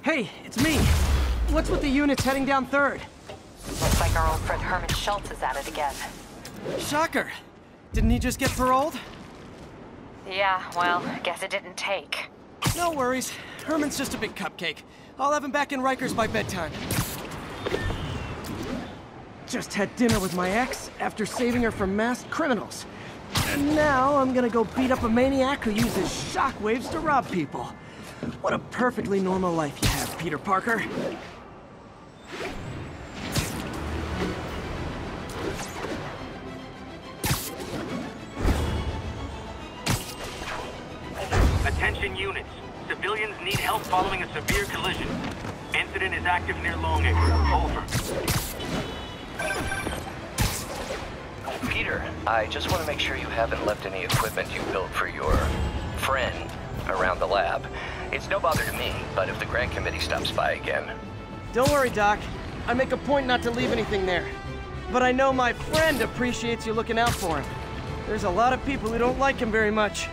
Hey, it's me. What's with the units heading down 3rd? Looks like our old friend Herman Schultz is at it again. Shocker. Didn't he just get paroled? Yeah, well, guess it didn't take. No worries. Herman's just a big cupcake. I'll have him back in Rikers by bedtime. Just had dinner with my ex after saving her from masked criminals. And now I'm gonna go beat up a maniac who uses shockwaves to rob people. What a perfectly normal life you have, Peter Parker. Attention units. Civilians need help following a severe collision. Incident is active near Longacre. Over. Peter, I just want to make sure you haven't left any equipment you built for your friend around the lab. It's no bother to me, but if the grant committee stops by again... Don't worry, Doc. I make a point not to leave anything there. But I know my friend appreciates you looking out for him. There's a lot of people who don't like him very much.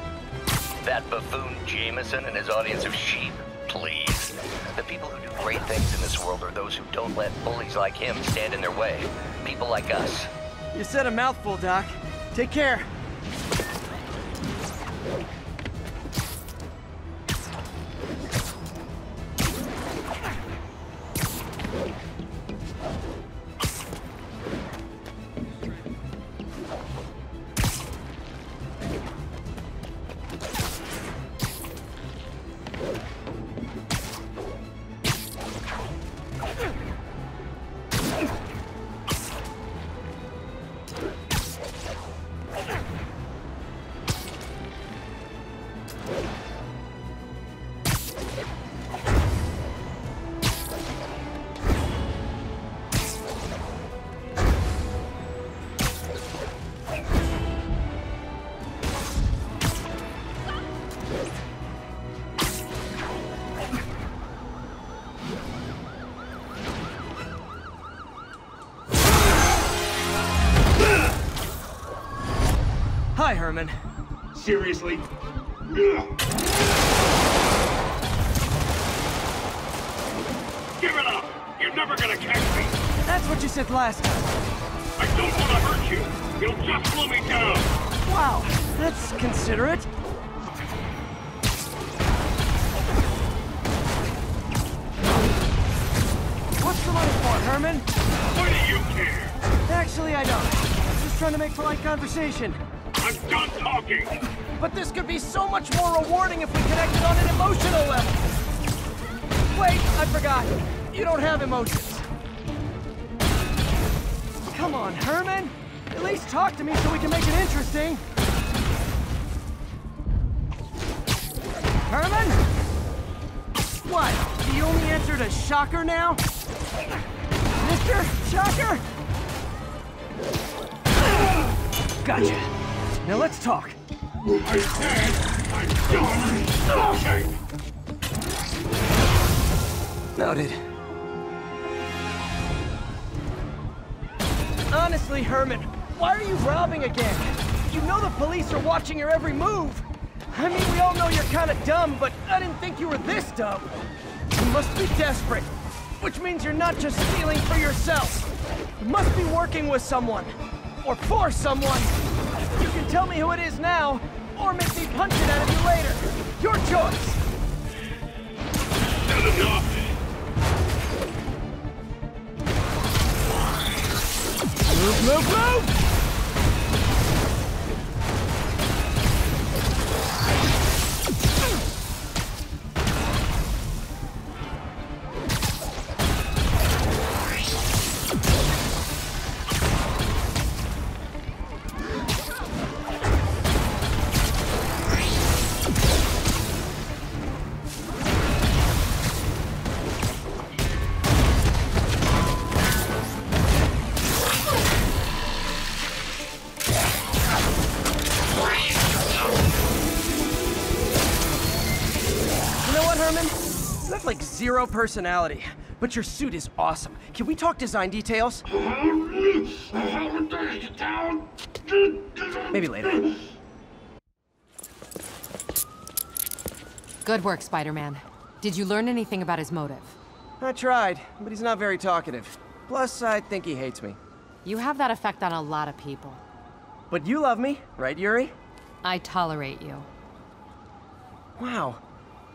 That buffoon Jameson and his audience of sheep? Please. The people who do great things in this world are those who don't let bullies like him stand in their way. People like us. You said a mouthful, Doc. Take care. Hi, Herman. Seriously? Give it up! You're never gonna catch me! That's what you said last time. I don't want to hurt you! You'll just slow me down! Wow, that's considerate. What's the money for, Herman? Why do you care? Actually, I don't. I'm just trying to make polite conversation. I'm done talking! But this could be so much more rewarding if we connected on an emotional level. Wait, I forgot. You don't have emotions. Come on, Herman. At least talk to me so we can make it interesting. Herman? What? The only answer to Shocker now? Mr. Shocker? Gotcha. Now let's talk. I said I'm done talking! Noted. Honestly, Herman, why are you robbing again? You know the police are watching your every move. I mean, we all know you're kind of dumb, but I didn't think you were this dumb. You must be desperate, which means you're not just stealing for yourself. You must be working with someone, or for someone. You can tell me who it is now, or make me punch it out of you later. Your choice. Not enough! Move, move, move! Like zero personality, but your suit is awesome. Can we talk design details? Maybe later. Good work, Spider-Man. Did you learn anything about his motive? I tried, but he's not very talkative. Plus, I think he hates me. You have that effect on a lot of people. But you love me, right, Yuri? I tolerate you. Wow.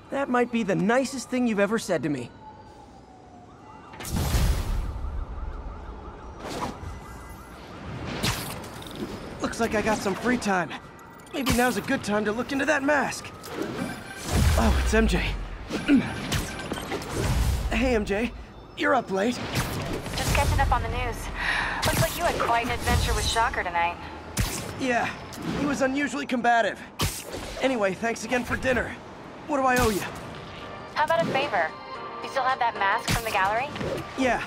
That might be the nicest thing you've ever said to me. Looks like I got some free time. Maybe now's a good time to look into that mask. Oh, it's MJ. Hey, MJ. You're up late. Just catching up on the news. Looks like you had quite an adventure with Shocker tonight. Yeah, he was unusually combative. Anyway, thanks again for dinner. What do I owe you? How about a favor? You still have that mask from the gallery? Yeah,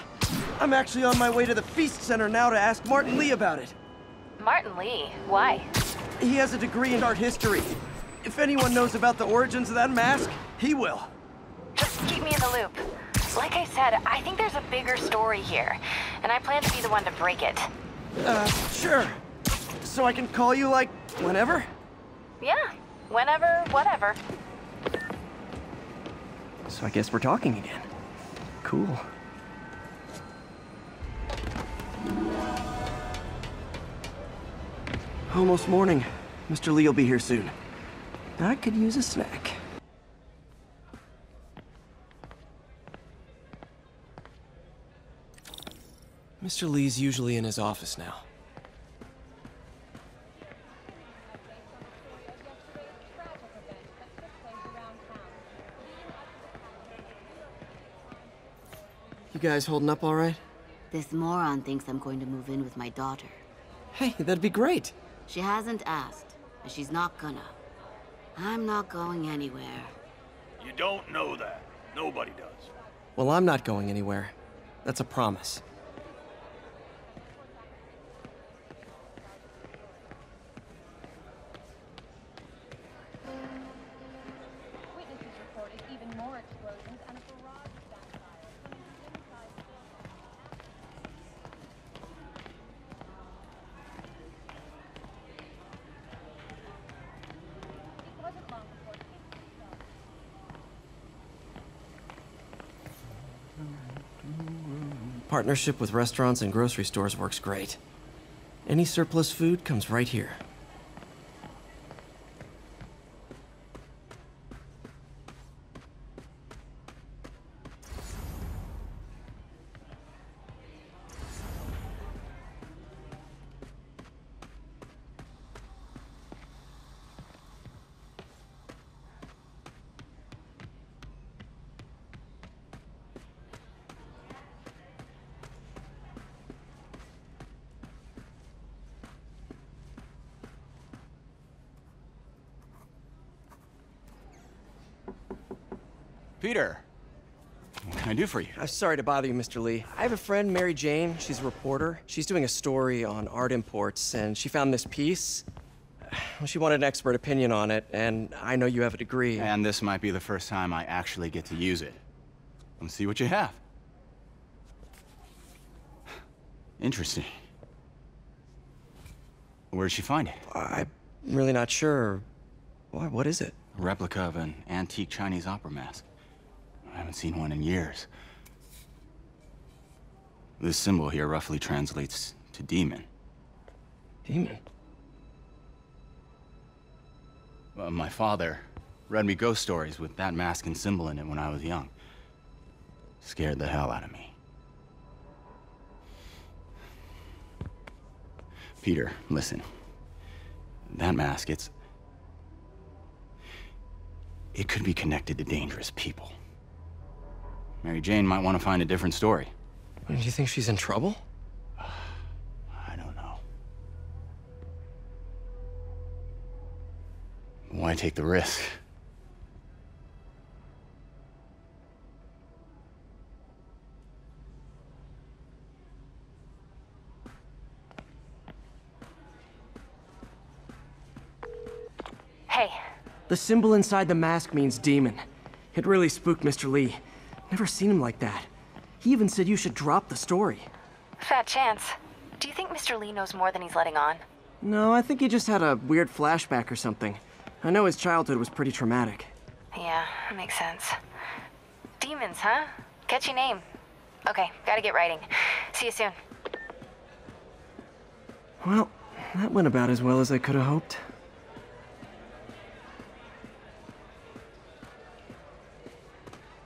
I'm actually on my way to the Feast Center now to ask Martin Lee about it. Martin Lee? Why? He has a degree in art history. If anyone knows about the origins of that mask, he will. Just keep me in the loop. Like I said, I think there's a bigger story here, and I plan to be the one to break it. Sure. So I can call you, like, whenever? Yeah, whenever, whatever. So I guess we're talking again. Cool. Almost morning. Mr. Lee will be here soon. I could use a snack. Mr. Lee's usually in his office now. You guys holding up all right? This moron thinks I'm going to move in with my daughter. Hey, that'd be great. She hasn't asked, and she's not gonna. I'm not going anywhere. You don't know that. Nobody does. Well, I'm not going anywhere. That's a promise. Witnesses reported even more explosions and a barrage of gunfire coming from inside. It wasn't long before Partnership with restaurants and grocery stores works great. Any surplus food comes right here. Peter, what can I do for you? I'm sorry to bother you, Mr. Lee. I have a friend, Mary Jane. She's a reporter. She's doing a story on art imports, and she found this piece. Well, she wanted an expert opinion on it, and I know you have a degree. And this might be the first time I actually get to use it. Let's see what you have. Interesting. Where did she find it? I'm really not sure. What is it? A replica of an antique Chinese opera mask. I haven't seen one in years. This symbol here roughly translates to demon. Demon? My father read me ghost stories with that mask and symbol in it when I was young. Scared the hell out of me. Peter, listen. That mask, it could be connected to dangerous people. Mary Jane might want to find a different story. Do you think she's in trouble? I don't know. Why take the risk? Hey. The symbol inside the mask means demon. It really spooked Mr. Lee. Never seen him like that. He even said you should drop the story. Fat chance. Do you think Mr. Lee knows more than he's letting on? No, I think he just had a weird flashback or something. I know his childhood was pretty traumatic. Yeah, makes sense. Demons, huh? Catchy name. Okay, gotta get writing. See you soon. Well, that went about as well as I could have hoped.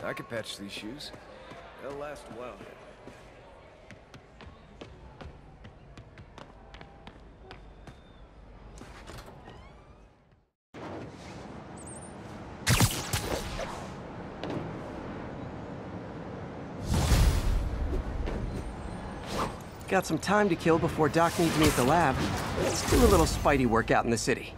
I could patch these shoes. They'll last a while yet. Got some time to kill before Doc needs me at the lab. Let's do a little Spidey workout in the city.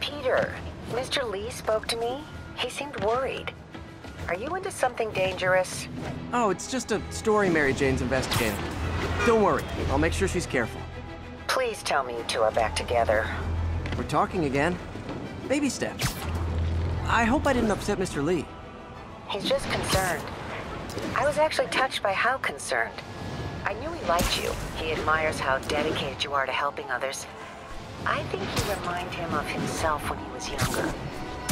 Peter, Mr. Lee spoke to me. He seemed worried. Are you into something dangerous? Oh, it's just a story Mary Jane's investigating. Don't worry, I'll make sure she's careful. Please tell me you two are back together. We're talking again. Baby steps. I hope I didn't upset Mr. Lee. He's just concerned. I was actually touched by how concerned. I knew he liked you. He admires how dedicated you are to helping others. I think you remind him of himself when he was younger.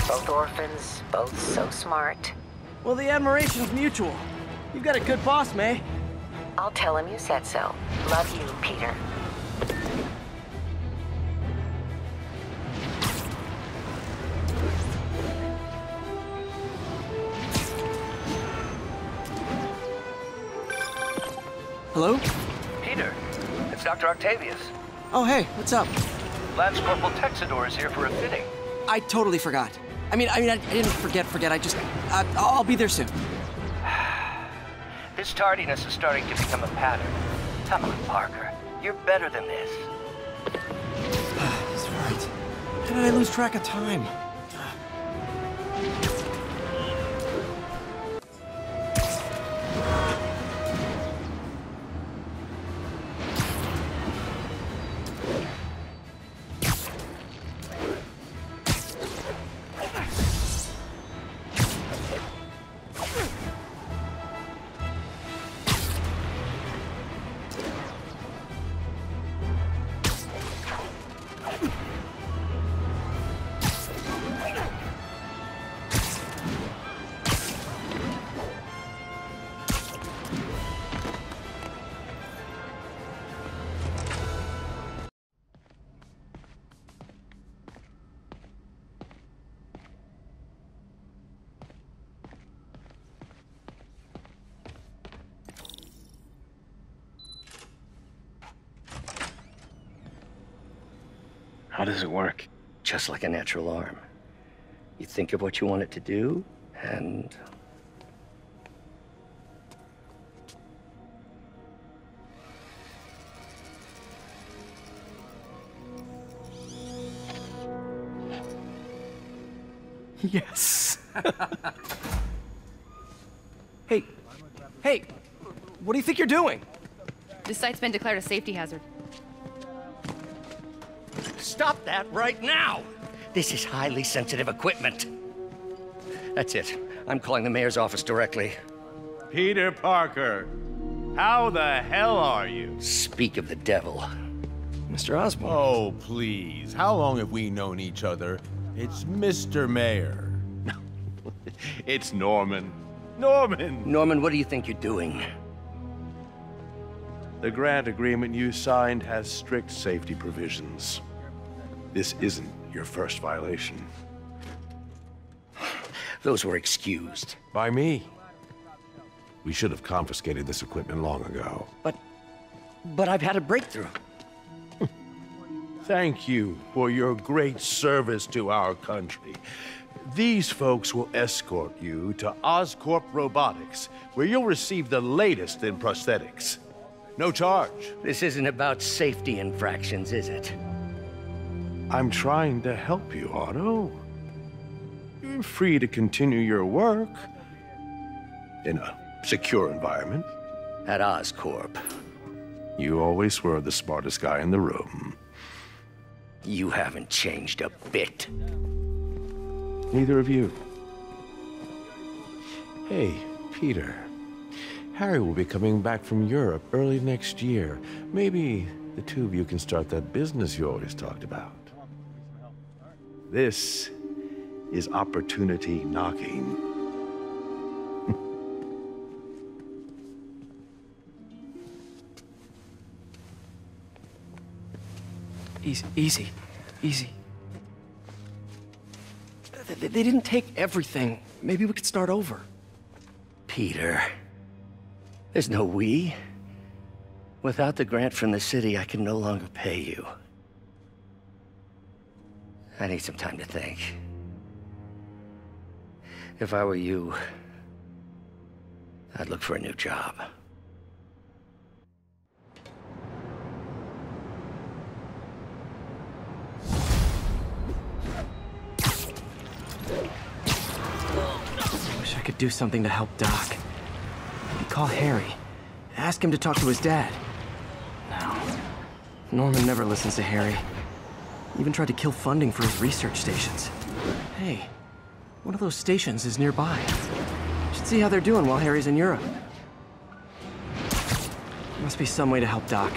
Both orphans, both so smart. Well, the admiration's mutual. You've got a good boss, May. I'll tell him you said so. Love you, Peter. Hello? Peter, it's Dr. Octavius. Oh, hey, what's up? Lance Corporal Texador is here for a fitting. I totally forgot. I didn't forget. I just, I'll be there soon. This tardiness is starting to become a pattern. Come on, Parker. You're better than this. That's right. How did I lose track of time? How does it work? Just like a natural arm. You think of what you want it to do, and... Yes. Hey, what do you think you're doing? This site's been declared a safety hazard. Stop that right now! This is highly sensitive equipment. That's it. I'm calling the mayor's office directly. Peter Parker, how the hell are you? Speak of the devil. Mr. Osborn. Oh, please. How long have we known each other? It's Mr. Mayor. It's Norman. Norman, what do you think you're doing? The grant agreement you signed has strict safety provisions. This isn't your first violation. Those were excused. By me. We should have confiscated this equipment long ago. But I've had a breakthrough. Thank you for your great service to our country. These folks will escort you to Oscorp Robotics, where you'll receive the latest in prosthetics. No charge. This isn't about safety infractions, is it? I'm trying to help you, Otto. You're free to continue your work in a secure environment. At Oscorp. You always were the smartest guy in the room. You haven't changed a bit. Neither of you. Hey, Peter. Harry will be coming back from Europe early next year. Maybe the two of you can start that business you always talked about. This is opportunity knocking. Easy. They didn't take everything. Maybe we could start over. Peter, there's no we. Without the grant from the city, I can no longer pay you. I need some time to think. If I were you, I'd look for a new job. Wish I could do something to help Doc. Maybe call Harry. Ask him to talk to his dad. No. Norman never listens to Harry. Even tried to kill funding for his research stations. Hey, one of those stations is nearby. Should see how they're doing while Harry's in Europe. Must be some way to help Doc.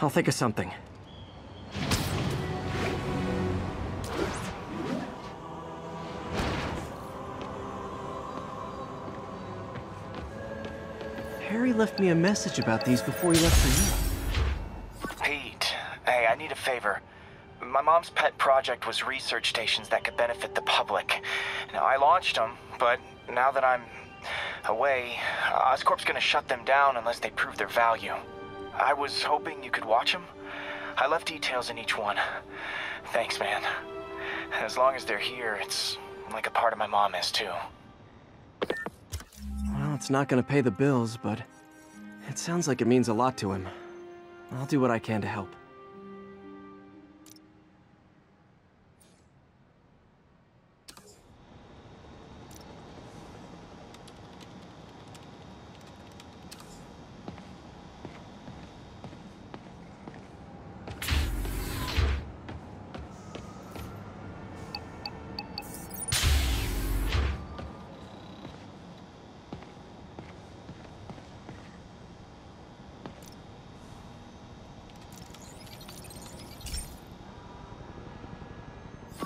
I'll think of something. Harry left me a message about these before he left for you. Pete, hey, I need a favor. My mom's pet project was research stations that could benefit the public. Now, I launched them, but now that I'm away, Oscorp's gonna shut them down unless they prove their value. I was hoping you could watch them. I left details in each one. Thanks, man. As long as they're here, it's like a part of my mom is, too. Well, it's not gonna pay the bills, but it sounds like it means a lot to him. I'll do what I can to help.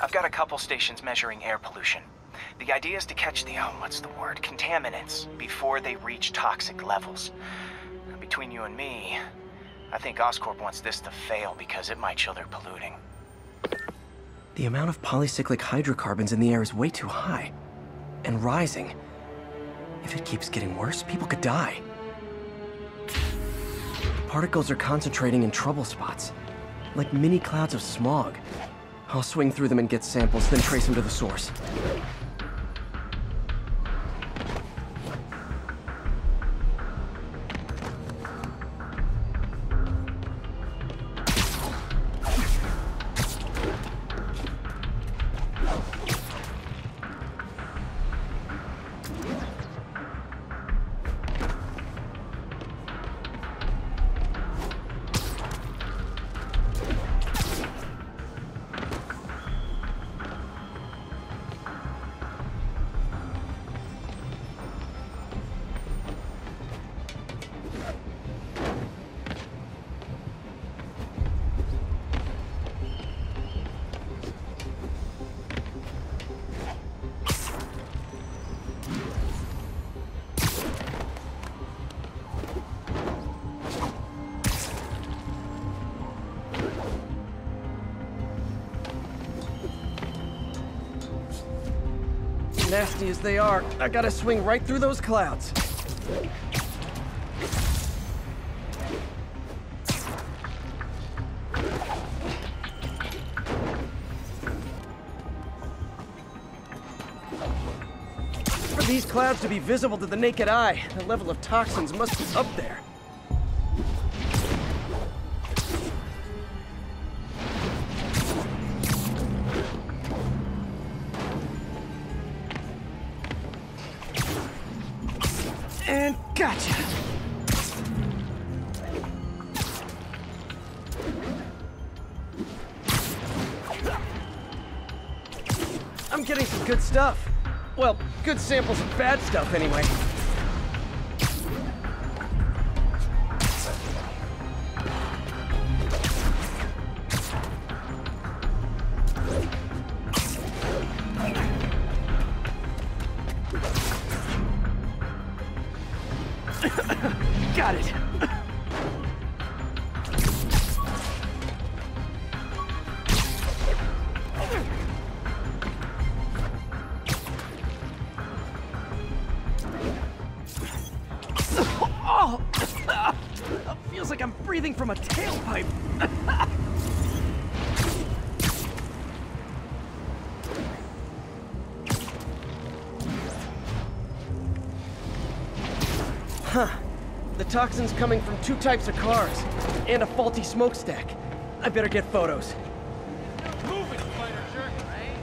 I've got a couple stations measuring air pollution. The idea is to catch the, contaminants before they reach toxic levels. Between you and me, I think Oscorp wants this to fail because it might show they're polluting. The amount of polycyclic hydrocarbons in the air is way too high. And rising. If it keeps getting worse, people could die. The particles are concentrating in trouble spots, like mini clouds of smog. I'll swing through them and get samples, then trace them to the source. Nasty as they are, I gotta swing right through those clouds. For these clouds to be visible to the naked eye, the level of toxins must be up there. And gotcha! I'm getting some good stuff. Well, good samples of bad stuff, anyway. Got it. Oh! Feels like I'm breathing from a tailpipe. Huh. The toxin's coming from 2 types of cars, and a faulty smokestack. I better get photos. Move it, spider jerk!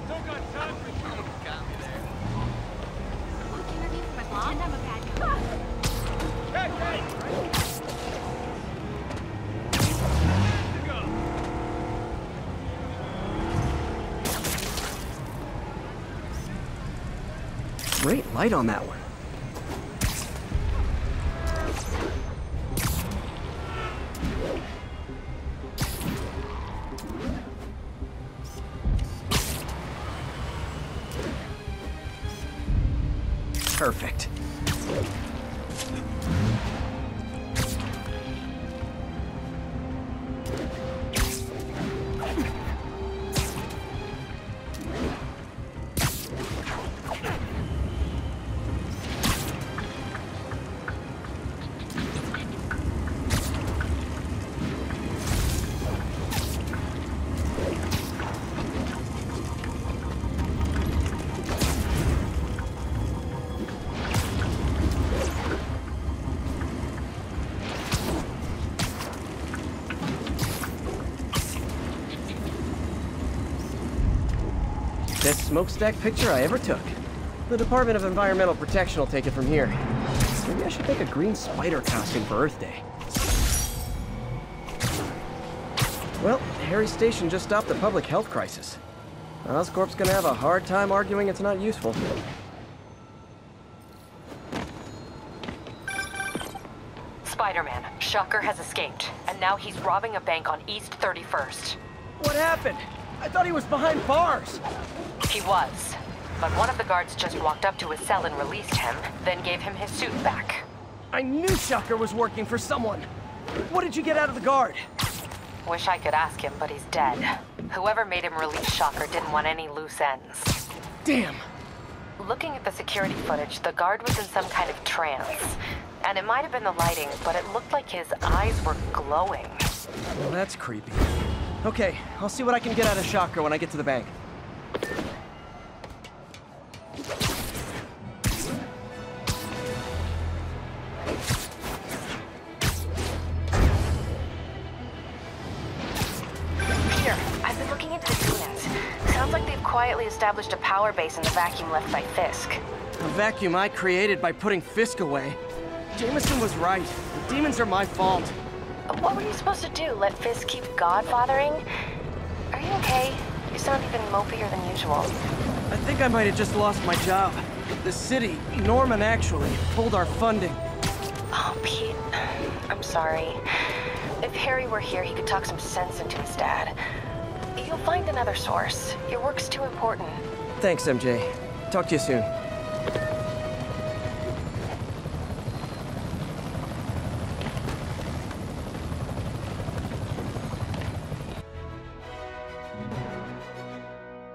Don't got time for you. Got me there. Want to interview for my blog? I'm a bad guy. Hey! Great light on that one. Perfect. Best smokestack picture I ever took. The Department of Environmental Protection will take it from here. Maybe I should make a green spider costume for Earth Day. Well, Harry Station just stopped the public health crisis. Oscorp's gonna have a hard time arguing it's not useful. Spiderman, Shocker has escaped, and now he's robbing a bank on East 31st. What happened? I thought he was behind bars. He was, but one of the guards just walked up to his cell and released him, then gave him his suit back. I knew Shocker was working for someone. What did you get out of the guard? Wish I could ask him, but he's dead. Whoever made him release Shocker didn't want any loose ends. Damn. Looking at the security footage, the guard was in some kind of trance. And it might have been the lighting, but it looked like his eyes were glowing. Well, that's creepy. Okay, I'll see what I can get out of Shocker when I get to the bank. Peter, I've been looking into the demons. Sounds like they've quietly established a power base in the vacuum left by Fisk. A vacuum I created by putting Fisk away. Jameson was right. The demons are my fault. What were you supposed to do? Let Fisk keep godfathering? Are you okay? You sound even mopier than usual. I think I might have just lost my job. The city, Norman actually, pulled our funding. Oh, Pete. I'm sorry. If Harry were here, he could talk some sense into his dad. You'll find another source. Your work's too important. Thanks, MJ. Talk to you soon.